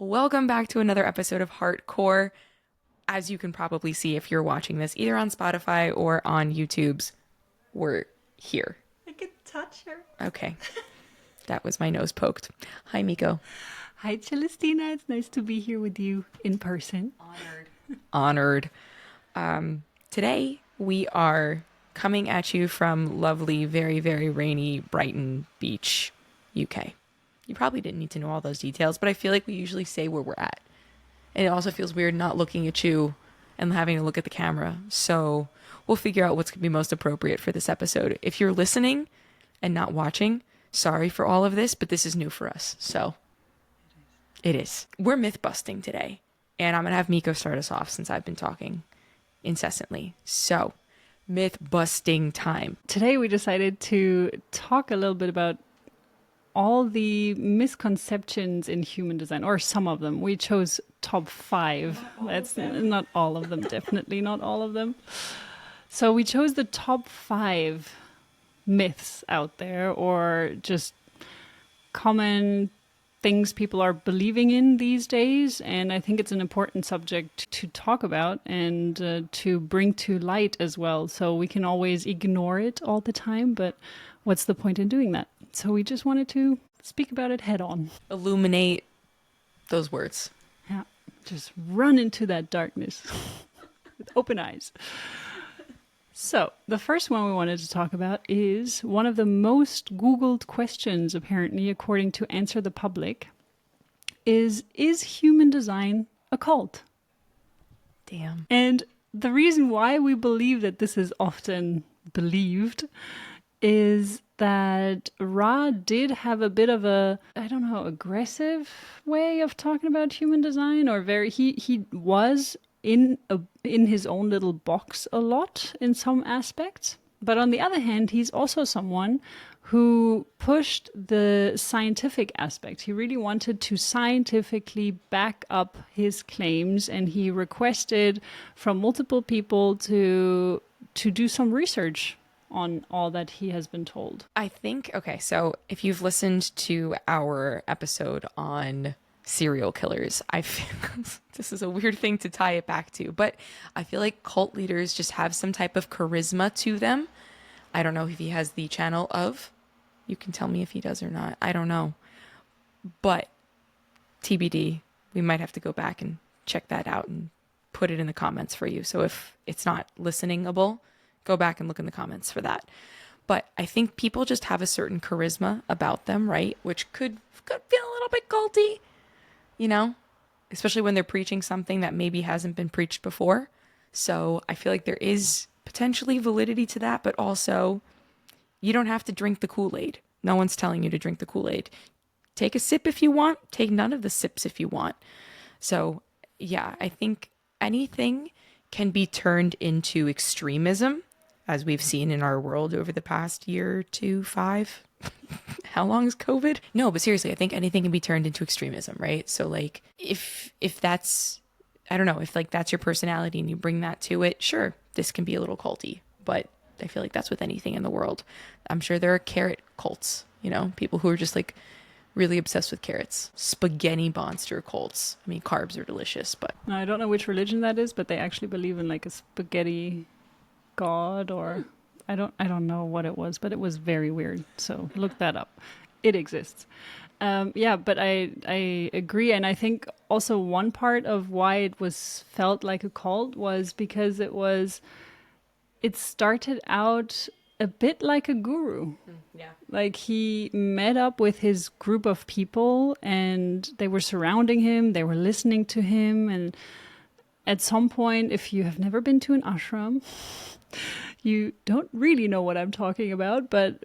Welcome back to another episode of Heartcore. As you can probably see if you're watching this either on Spotify or on YouTube's, we're here. I can touch her. Okay. That was my nose poked. Hi, Miko. Hi, Celestina. It's nice to be here with you in person. Honored. Today, we are coming at you from lovely, very, very rainy Brighton Beach, UK. You probably didn't need to know all those details, but I feel like we usually say where we're at. And it also feels weird not looking at you and having to look at the camera. So we'll figure out what's going to be most appropriate for this episode. If you're listening and not watching, sorry for all of this, but this is new for us. So it is. We're myth busting today. And I'm going to have Miko start us off since I've been talking incessantly. So myth busting time. Today we decided to talk a little bit about all the misconceptions in human design, or some of them. We chose top 5. That's not all of them, definitely not all of them. So we chose the top 5 myths out there, or just common things people are believing in these days. And I think it's an important subject to talk about and to bring to light as well. So we can always ignore it all the time, but what's the point in doing that? So we just wanted to speak about it head on. Illuminate those words. Yeah, just run into that darkness with open eyes. So the first one we wanted to talk about is one of the most Googled questions, apparently, according to Answer the Public, is human design a cult? Damn. And the reason why we believe that this is often believed is that Ra did have a bit of a, I don't know, aggressive way of talking about human design, or he was in his own little box a lot in some aspects. But on the other hand, he's also someone who pushed the scientific aspect. He really wanted to scientifically back up his claims, and he requested from multiple people to do some research on all that he has been told. I think, okay, so if you've listened to our episode on serial killers, I feel this is a weird thing to tie it back to, but I feel like cult leaders just have some type of charisma to them. I don't know if he has the channel of, you can tell me if he does or not, I don't know, but TBD, we might have to go back and check that out and put it in the comments for you. So if it's not listeningable, go back and look in the comments for that. But I think people just have a certain charisma about them, right? Which could feel a little bit culty, you know, especially when they're preaching something that maybe hasn't been preached before. So I feel like there is potentially validity to that, but also you don't have to drink the Kool-Aid. No one's telling you to drink the Kool-Aid. Take a sip if you want, take none of the sips if you want. So yeah, I think anything can be turned into extremism, as we've seen in our world over the past year to 5. How long is COVID? No, but seriously, I think anything can be turned into extremism, right? So like if that's, I don't know, if like that's your personality and you bring that to it, sure, this can be a little culty, but I feel like that's with anything in the world. I'm sure there are carrot cults, you know, people who are just like really obsessed with carrots. Spaghetti monster cults. I mean, carbs are delicious, but I don't know which religion that is, but they actually believe in like a spaghetti god, or I don't know what it was, but it was very weird. So look that up. It exists. Yeah, but I agree. And I think also one part of why it was felt like a cult was because it started out a bit like a guru. yeah. Like he met up with his group of people and they were surrounding him, they were listening to him. And at some point, if you have never been to an ashram, you don't really know what I'm talking about, but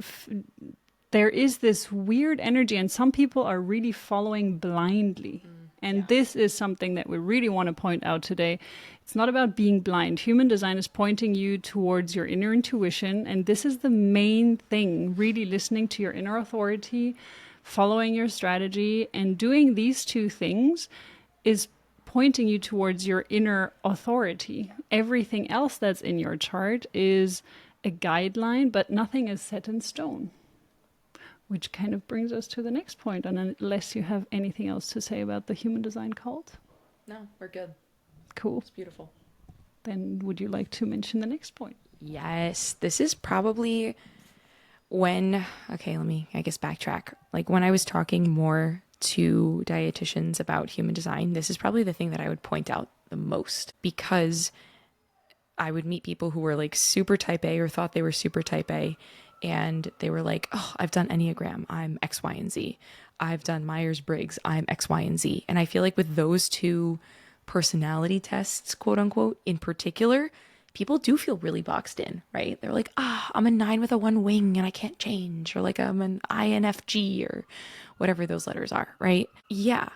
there is this weird energy and some people are really following blindly. And this is something that we really want to point out today. It's not about being blind. Human design is pointing you towards your inner intuition. And this is the main thing, really listening to your inner authority, following your strategy, and doing these two things is pointing you towards your inner authority. Everything else that's in your chart is a guideline, but nothing is set in stone. Which kind of brings us to the next point, and unless you have anything else to say about the human design cult. No, we're good. Cool. It's beautiful. Then would you like to mention the next point? Yes, this is probably when, okay, let me, I guess, backtrack. Like when I was talking more to dietitians about human design, this is probably the thing that I would point out the most, because I would meet people who were like super type A or thought they were super type A. And they were like, oh, I've done Enneagram, I'm X, Y, and Z. I've done Myers-Briggs, I'm X, Y, and Z. And I feel like with those two personality tests, quote unquote, in particular, people do feel really boxed in, right? They're like, I'm a 9 with a 1 wing and I can't change. Or like I'm an INFG or whatever those letters are, right? Yeah.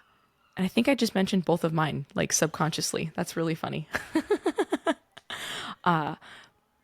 And I think I just mentioned both of mine, like subconsciously. That's really funny.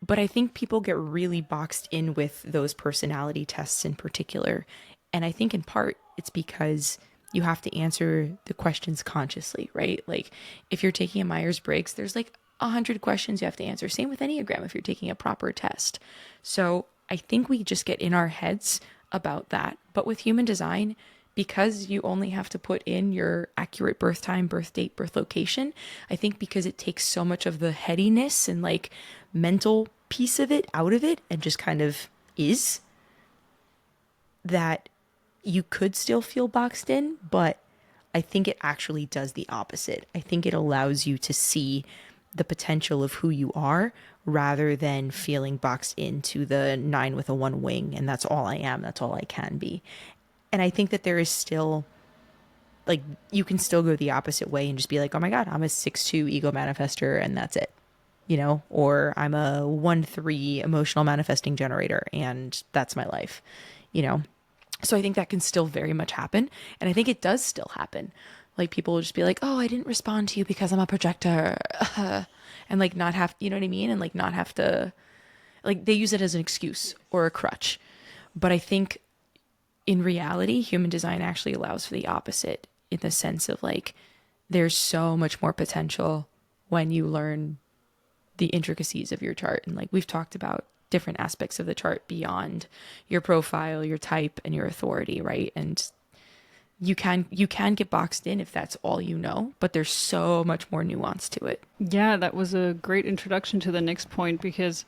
But I think people get really boxed in with those personality tests in particular. And I think in part it's because you have to answer the questions consciously, right? Like if you're taking a Myers-Briggs, there's like 100 questions you have to answer. Same with Enneagram if you're taking a proper test. So I think we just get in our heads about that. But with human design, because you only have to put in your accurate birth time, birth date, birth location, I think because it takes so much of the headiness and like mental piece of it out of it and just kind of is, that you could still feel boxed in, but I think it actually does the opposite. I think it allows you to see the potential of who you are rather than feeling boxed into the 9 with a 1 wing and that's all I am, that's all I can be. And I think that there is still, like, you can still go the opposite way and just be like, oh my God, I'm a 6'2" ego manifester and that's it, you know, or I'm a 1'3" emotional manifesting generator and that's my life, you know. So I think that can still very much happen. And I think it does still happen. Like people will just be like, oh, I didn't respond to you because I'm a projector. And like not have, you know what I mean? And like not have to, like they use it as an excuse or a crutch. But I think in reality, human design actually allows for the opposite in the sense of like, there's so much more potential when you learn the intricacies of your chart. And like we've talked about different aspects of the chart beyond your profile, your type, and your authority, right? And you can get boxed in if that's all you know, but there's so much more nuance to it. Yeah, that was a great introduction to the next point, because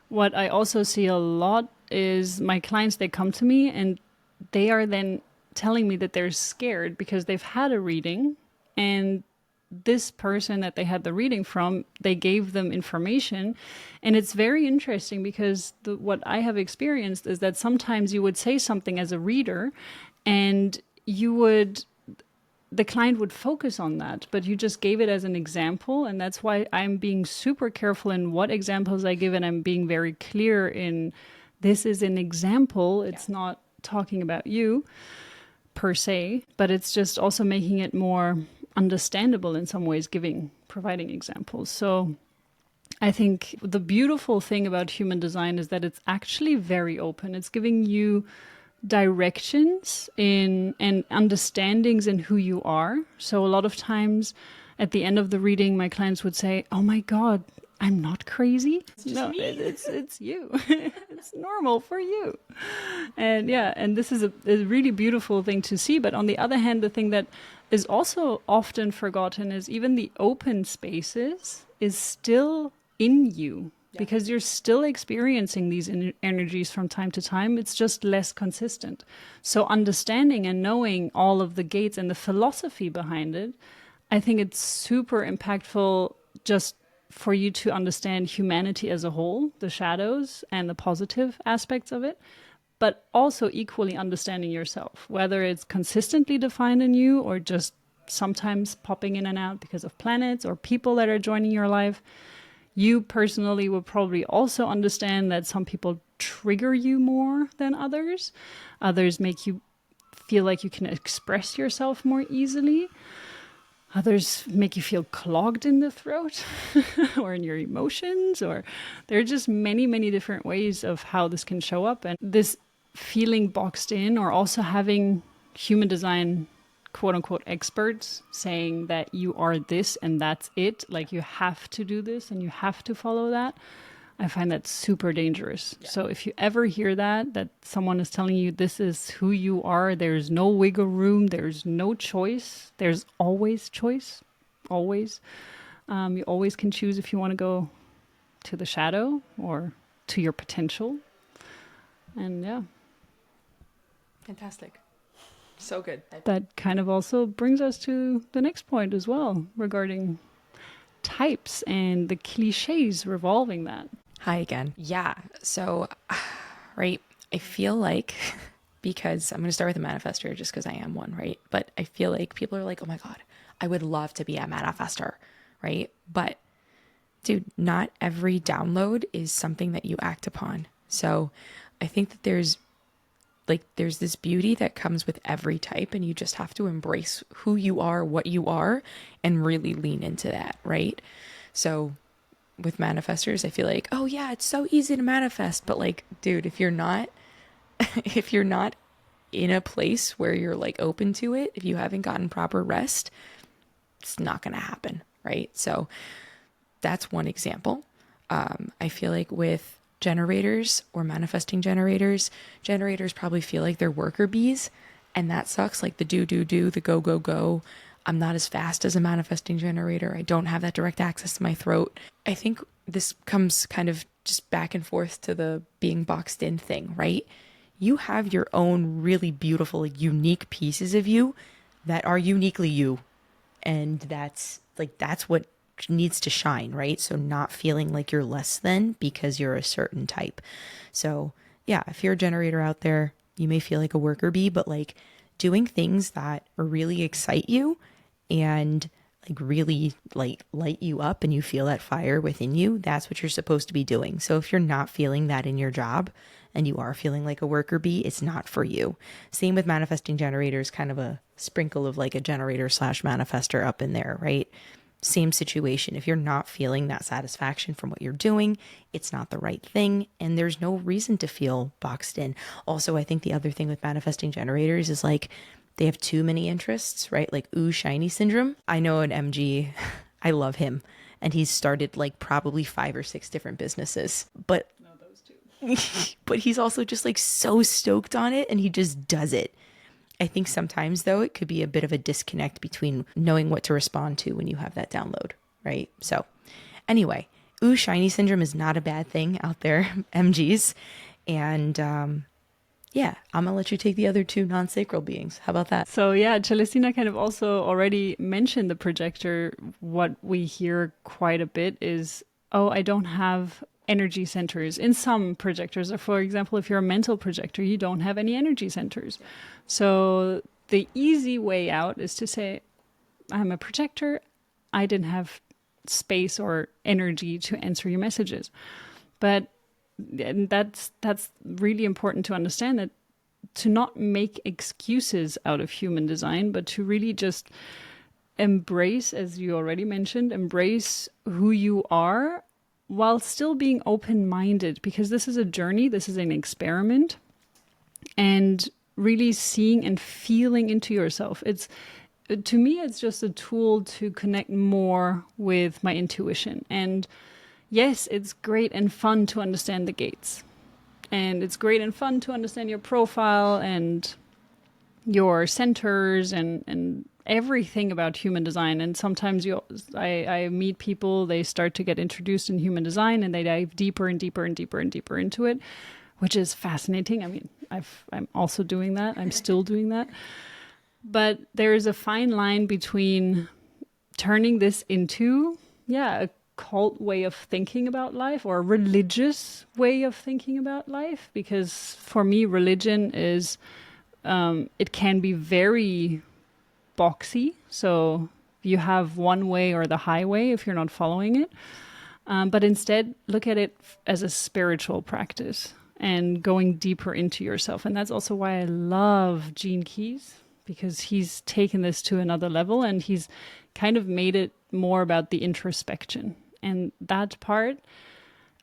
what I also see a lot is my clients, they come to me and they are then telling me that they're scared because they've had a reading and this person that they had the reading from, they gave them information. And it's very interesting because what I have experienced is that sometimes you would say something as a reader and the client would focus on that, but you just gave it as an example. And that's why I'm being super careful in what examples I give. And I'm being very clear in this is an example. It's not talking about you per se, but it's just also making it more understandable in some ways, providing examples. So I think the beautiful thing about human design is that it's actually very open. It's giving you directions in and understandings in who you are. So a lot of times at the end of the reading, my clients would say, oh my God, I'm not crazy. No, it's you. It's normal for you. And yeah, and this is a really beautiful thing to see. But on the other hand, the thing that is also often forgotten is even the open spaces is still in you. Because you're still experiencing these energies from time to time. It's just less consistent. So understanding and knowing all of the gates and the philosophy behind it, I think it's super impactful just for you to understand humanity as a whole, the shadows and the positive aspects of it, but also equally understanding yourself, whether it's consistently defined in you or just sometimes popping in and out because of planets or people that are joining your life. You personally will probably also understand that some people trigger you more than others. Others make you feel like you can express yourself more easily. Others make you feel clogged in the throat or in your emotions, or there are just many, many different ways of how this can show up. And this feeling boxed in, or also having human design quote unquote experts saying that you are this and that's it, like you have to do this and you have to follow that. I find that super dangerous. Yeah. So if you ever hear that someone is telling you this is who you are, there's no wiggle room, there's no choice, there's always choice, always. You always can choose if you want to go to the shadow or to your potential. And yeah. Fantastic. So good. That kind of also brings us to the next point as well regarding types and the cliches revolving that. Hi again. Yeah. So, right. I feel like, because I'm going to start with a manifester just because I am one, right? But I feel like people are like, oh my God, I would love to be a manifester, right? But dude, not every download is something that you act upon. So I think that there's this beauty that comes with every type, and you just have to embrace who you are, what you are, and really lean into that, right? So with manifestors, I feel like, oh yeah, it's so easy to manifest, but like, dude, if you're not if you're not in a place where you're like open to it, if you haven't gotten proper rest, it's not going to happen, right? So that's one example. I feel like with generators or manifesting generators probably feel like they're worker bees, and that sucks. Like the do, the go. I'm not as fast as a manifesting generator. I don't have that direct access to my throat. I think this comes kind of just back and forth to the being boxed in thing, right? You have your own really beautiful, unique pieces of you that are uniquely you. And that's what needs to shine, right? So not feeling like you're less than because you're a certain type. So yeah, if you're a generator out there, you may feel like a worker bee, but like doing things that really excite you and like really like light you up and you feel that fire within you, that's what you're supposed to be doing. So if you're not feeling that in your job and you are feeling like a worker bee, it's not for you. Same with manifesting generators, kind of a sprinkle of like a generator / manifester up in there, right? Same situation. If you're not feeling that satisfaction from what you're doing, it's not the right thing. And there's no reason to feel boxed in. Also, I think the other thing with manifesting generators is like they have too many interests, right? Like, ooh, shiny syndrome. I know an MG, I love him. And he's started like probably 5 or 6 different businesses. But no, those two. But he's also just like so stoked on it and he just does it. I think sometimes, though, it could be a bit of a disconnect between knowing what to respond to when you have that download, right? So anyway, ooh, shiny syndrome is not a bad thing out there, MGs. And yeah, I'm going to let you take the other 2 non-sacral beings. How about that? So yeah, Celestina kind of also already mentioned the projector. What we hear quite a bit is, oh, I don't have energy centers. In some projectors, or for example, if you're a mental projector, you don't have any energy centers. So the easy way out is to say, I'm a projector. I didn't have space or energy to answer your messages. But that's really important to understand, that to not make excuses out of human design, but to really just embrace, as you already mentioned, embrace who you are while still being open-minded, because this is a journey, this is an experiment, and really seeing and feeling into yourself. To me, it's just a tool to connect more with my intuition. And yes, it's great and fun to understand the gates. And it's great and fun to understand your profile and your centers and everything about human design. And sometimes I meet people, they start to get introduced in human design and they dive deeper and deeper and deeper and deeper into it, which is fascinating. I mean, I'm also doing that. I'm still doing that. But there is a fine line between turning this into, a cult way of thinking about life or a religious way of thinking about life. Because for me, religion is, it can be very boxy. So you have one way or the highway if you're not following it. But instead, look at it as a spiritual practice and going deeper into yourself. And that's also why I love Gene Keys, because he's taken this to another level and he's kind of made it more about the introspection. And that part,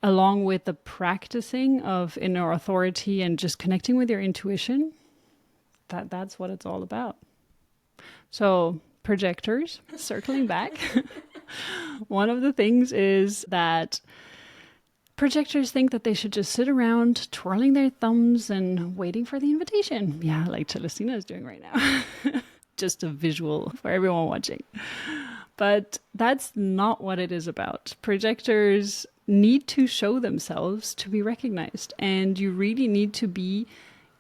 along with the practicing of inner authority and just connecting with your intuition, that's what it's all about. So projectors, circling back, one of the things is that Projectors think that they should just sit around twirling their thumbs and waiting for the invitation. Yeah, like Celestina is doing right now. Just a visual for everyone watching. But that's not what it is about. Projectors need to show themselves to be recognized, and you really need to be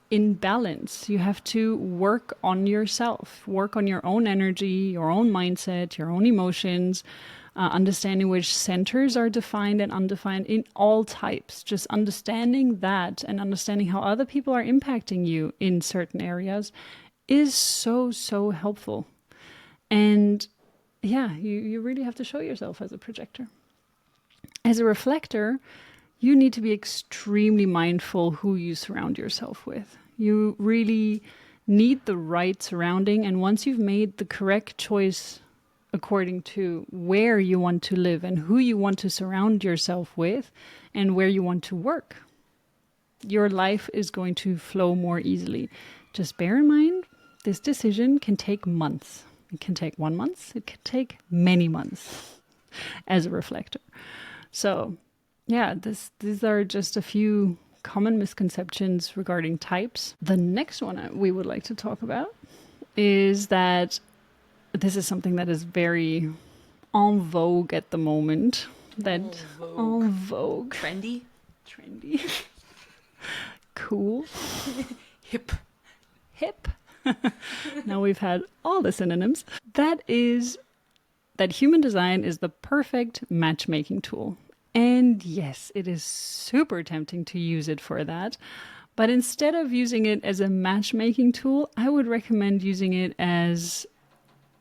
in balance. You have to work on yourself, work on your own energy, your own mindset, your own emotions, understanding which centers are defined and undefined in all types. Just understanding that and understanding how other people are impacting you in certain areas is so, so helpful. And yeah, you really have to show yourself as a projector. As a reflector, you need to be extremely mindful who you surround yourself with. You really need the right surrounding. And once you've made the correct choice according to where you want to live and who you want to surround yourself with and where you want to work, your life is going to flow more easily. Just bear in mind, this decision can take months. It can take 1 month. It can take many months as a reflector. So yeah, these are just a few common misconceptions regarding types. The next one we would like to talk about is that this is something that is very en vogue at the moment. That en vogue. Trendy? Trendy. Cool. Hip. Hip. Now we've had all the synonyms. That is that human design is the perfect matchmaking tool. And yes, it is super tempting to use it for that. But instead of using it as a matchmaking tool, I would recommend using it as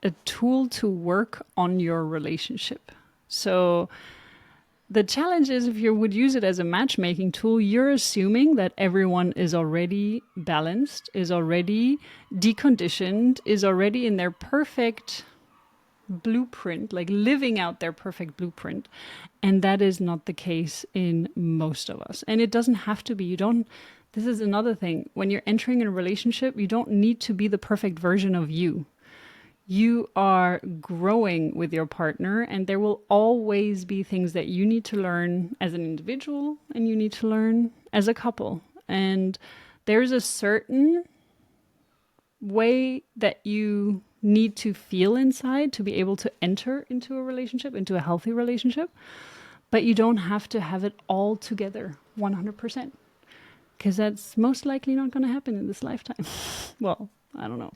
a tool to work on your relationship. So the challenge is, if you would use it as a matchmaking tool, you're assuming that everyone is already balanced, is already deconditioned, is already in their perfect blueprint, like living out their perfect blueprint. And that is not the case in most of us. And it doesn't have to be. This is another thing. When you're entering a relationship, you don't need to be the perfect version of you. You are growing with your partner, and there will always be things that you need to learn as an individual and you need to learn as a couple. And there's a certain way that you need to feel inside to be able to enter into a relationship, into a healthy relationship. But you don't have to have it all together 100%, because that's most likely not going to happen in this lifetime. Well, I don't know.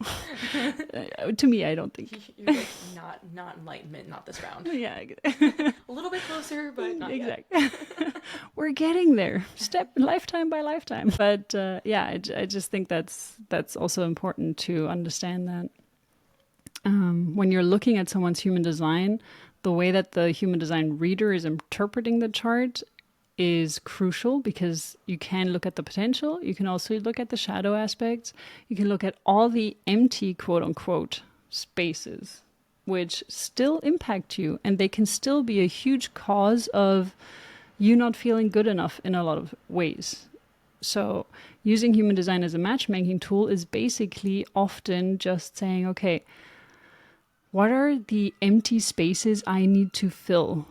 To me, I don't think. You're like, not enlightenment, not this round. Yeah. A little bit closer, but not exactly. yet. We're getting there, lifetime by lifetime. But yeah, I just think that's also important to understand that when you're looking at someone's human design, the way that the human design reader is interpreting the chart is crucial, because you can look at the potential. You can also look at the shadow aspects. You can look at all the empty, quote unquote, spaces, which still impact you. And they can still be a huge cause of you not feeling good enough in a lot of ways. So using human design as a matchmaking tool is basically often just saying, okay, what are the empty spaces I need to fill?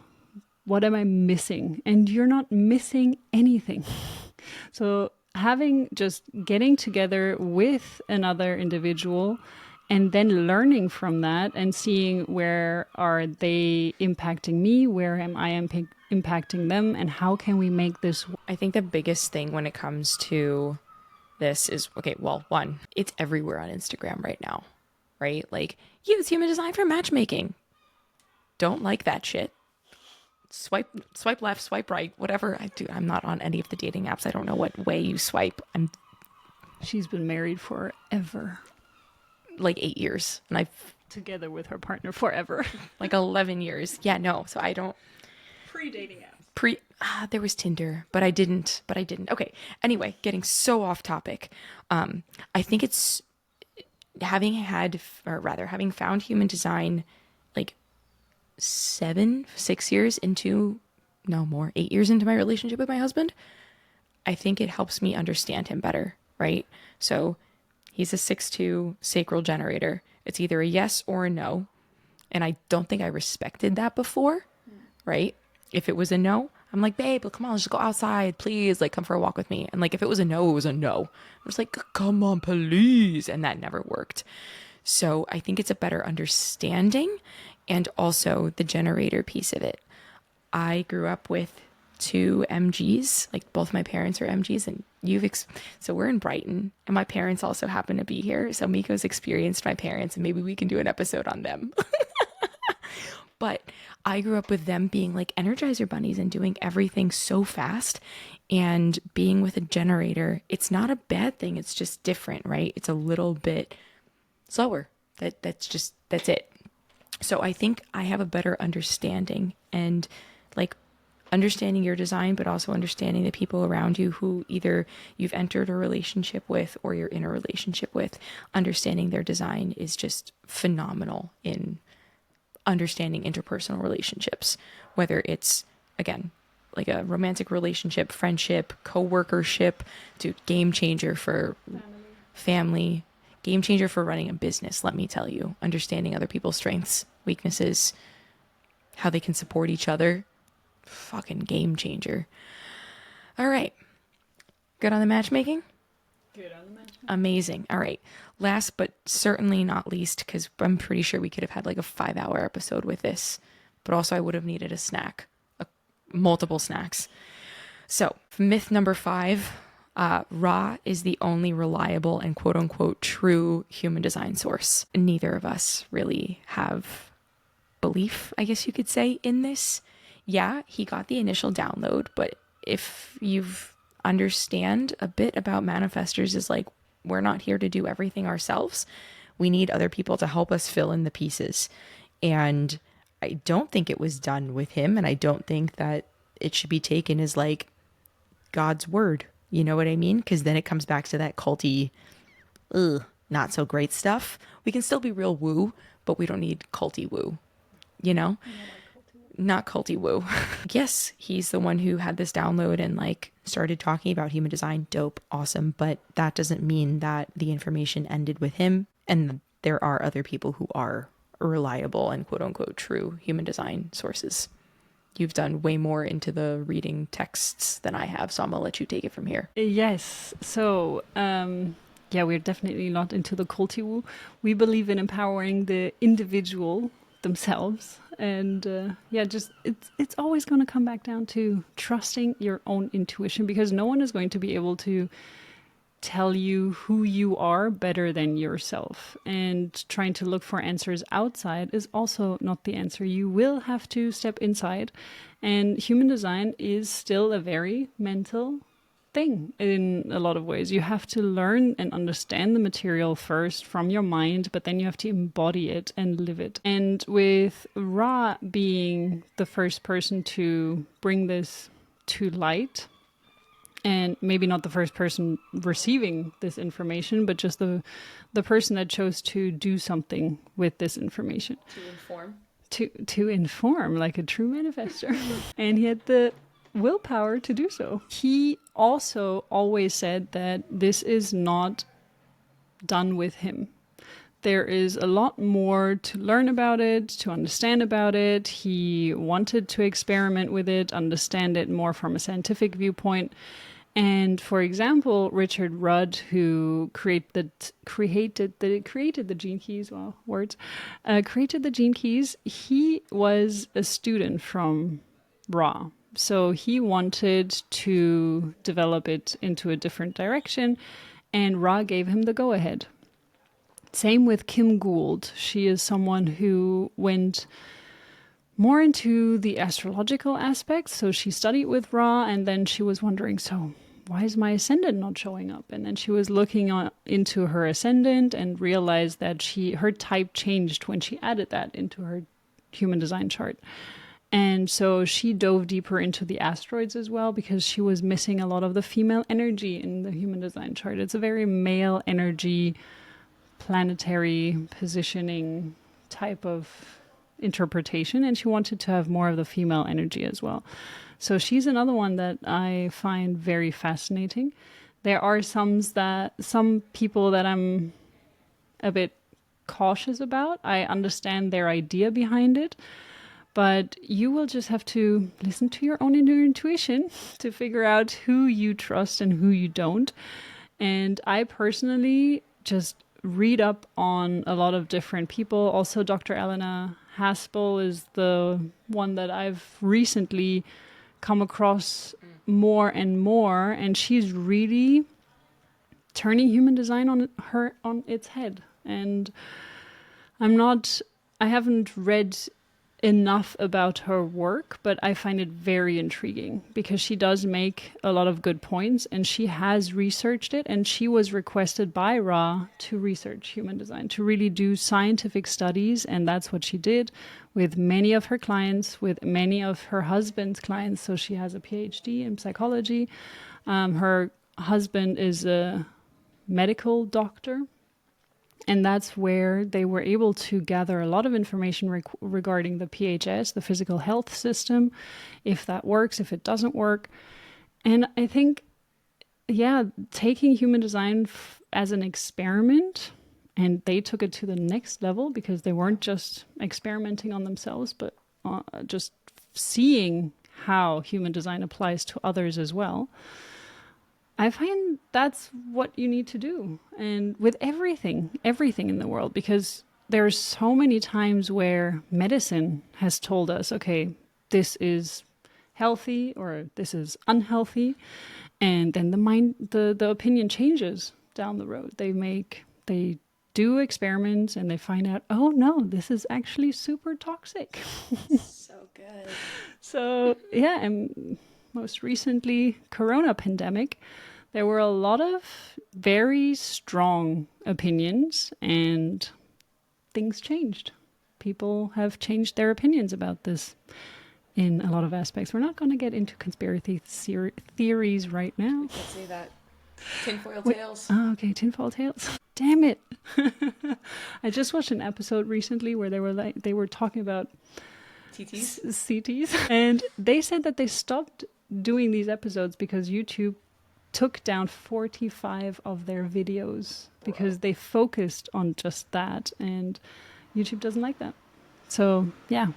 What am I missing? And you're not missing anything. So getting together with another individual and then learning from that and seeing where are they impacting me, where am I impacting them, and how can we make this work? I think the biggest thing when it comes to this is, okay, well, one, it's everywhere on Instagram right now, right? Like, use human design for matchmaking. Don't like that shit. Swipe left, swipe right, whatever. I'm not on any of the dating apps. I don't know what way you swipe. She's been married forever. Like 8 years. And I've together with her partner forever. Like 11 years. Yeah, no. So I don't. Pre-dating apps. There was Tinder, but I didn't. Okay. Anyway, getting so off topic. I think it's having found human design like 6 years into, no more, 8 years into my relationship with my husband. I think it helps me understand him better, right? So he's a 6'2" sacral generator. It's either a yes or a no. And I don't think I respected that before, right? If it was a no, I'm like, babe, come on, let's just go outside, please. Like, come for a walk with me. And like, if it was a no, it was a no. I was like, come on, please. And that never worked. So I think it's a better understanding, and also the generator piece of it. I grew up with two MGs, like both my parents are MGs, and so we're in Brighton, and my parents also happen to be here. So Miko's experienced my parents, and maybe we can do an episode on them. But I grew up with them being like Energizer bunnies and doing everything so fast, and being with a generator, it's not a bad thing. It's just different, right? It's a little bit slower. That's it. So I think I have a better understanding, and like understanding your design, but also understanding the people around you who either you've entered a relationship with or you're in a relationship with. Understanding their design is just phenomenal in understanding interpersonal relationships, whether it's, again, like a romantic relationship, friendship, co-workership, to game changer for family, game changer for running a business. Let me tell you, understanding other people's strengths, weaknesses, how they can support each other, fucking game changer. All right, good on the matchmaking. Amazing. All right. Last but certainly not least, because I'm pretty sure we could have had like a 5-hour episode with this, but also I would have needed a snack, multiple snacks. So myth number 5, Ra is the only reliable and quote unquote true human design source. Neither of us really have belief, I guess you could say, in this. Yeah, he got the initial download, but if you've understand a bit about manifestors, is like, we're not here to do everything ourselves. We need other people to help us fill in the pieces. And I don't think it was done with him, and I don't think that it should be taken as like God's word. You know what I mean? Because then it comes back to that culty, not so great stuff. We can still be real woo, but we don't need culty woo, you know? Not culty woo. Yes, he's the one who had this download and like started talking about human design. Dope, awesome. But that doesn't mean that the information ended with him. And there are other people who are reliable and quote unquote true human design sources. You've done way more into the reading texts than I have, so I'm gonna let you take it from here. Yes. So, yeah, we're definitely not into the culty woo. We believe in empowering the individual themselves, and just it's always going to come back down to trusting your own intuition, because no one is going to be able to tell you who you are better than yourself, and trying to look for answers outside is also not the answer. You will have to step inside, and human design is still a very mental thing in a lot of ways. You have to learn and understand the material first from your mind, but then you have to embody it and live it. And with Ra being the first person to bring this to light, and maybe not the first person receiving this information, but just the person that chose to do something with this information. To inform, like a true manifestor. And he had the willpower to do so. He also always said that this is not done with him. There is a lot more to learn about it, to understand about it. He wanted to experiment with it, understand it more from a scientific viewpoint. And for example, Richard Rudd, who created the gene keys, created the gene keys, he was a student from Ra. So he wanted to develop it into a different direction, and Ra gave him the go-ahead. Same with Kim Gould. She is someone who went more into the astrological aspects. So she studied with Ra, and then she was wondering, so why is my ascendant not showing up? And then she was looking into her ascendant and realized that her type changed when she added that into her human design chart. And so she dove deeper into the asteroids as well, because she was missing a lot of the female energy in the human design chart. It's a very male energy, planetary positioning type of interpretation, and she wanted to have more of the female energy as well. So she's another one that I find very fascinating. There are some people that I'm a bit cautious about. I understand their idea behind it, But you will just have to listen to your own inner intuition to figure out who you trust and who you don't. And I personally just read up on a lot of different people. Also, Dr. Elena Haspel is the one that I've recently come across more and more, and she's really turning human design on its head. And I haven't read enough about her work, but I find it very intriguing because she does make a lot of good points, and she has researched it, and she was requested by Ra to research human design, to really do scientific studies, and that's what she did with many of her clients, with many of her husband's clients. So she has a PhD in psychology. Her husband is a medical doctor. And that's where they were able to gather a lot of information regarding the PHS, the physical health system, if that works, if it doesn't work. And I think, yeah, taking human design as an experiment, and they took it to the next level because they weren't just experimenting on themselves, but just seeing how human design applies to others as well. I find that's what you need to do. And with everything in the world, because there's so many times where medicine has told us, okay, this is healthy or this is unhealthy. And then the opinion changes down the road. They do experiments and they find out, oh no, this is actually super toxic. So good. So yeah, and most recently, Corona pandemic, there were a lot of very strong opinions and things changed. People have changed their opinions about this in a lot of aspects. We're not going to get into conspiracy theories right now. We can't say that. Tinfoil tales. Oh, okay, tinfoil tales. Damn it. I just watched an episode recently where they were talking about TTs? CTs, and they said that they stopped doing these episodes because YouTube took down 45 of their videos because they focused on just that, and YouTube doesn't like that. So yeah,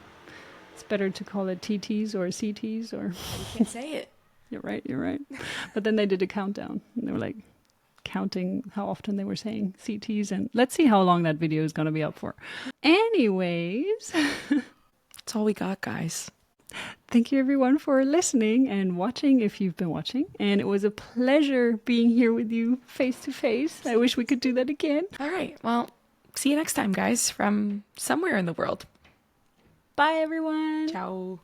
it's better to call it TTs or CTs or... You can't say it. You're right. But then they did a countdown, and they were like counting how often they were saying CTs, and let's see how long that video is going to be up for. Anyways, that's all we got, guys. Thank you everyone for listening and watching if you've been watching. And it was a pleasure being here with you face to face. I wish we could do that again. All right. Well, see you next time, guys, from somewhere in the world. Bye, everyone. Ciao.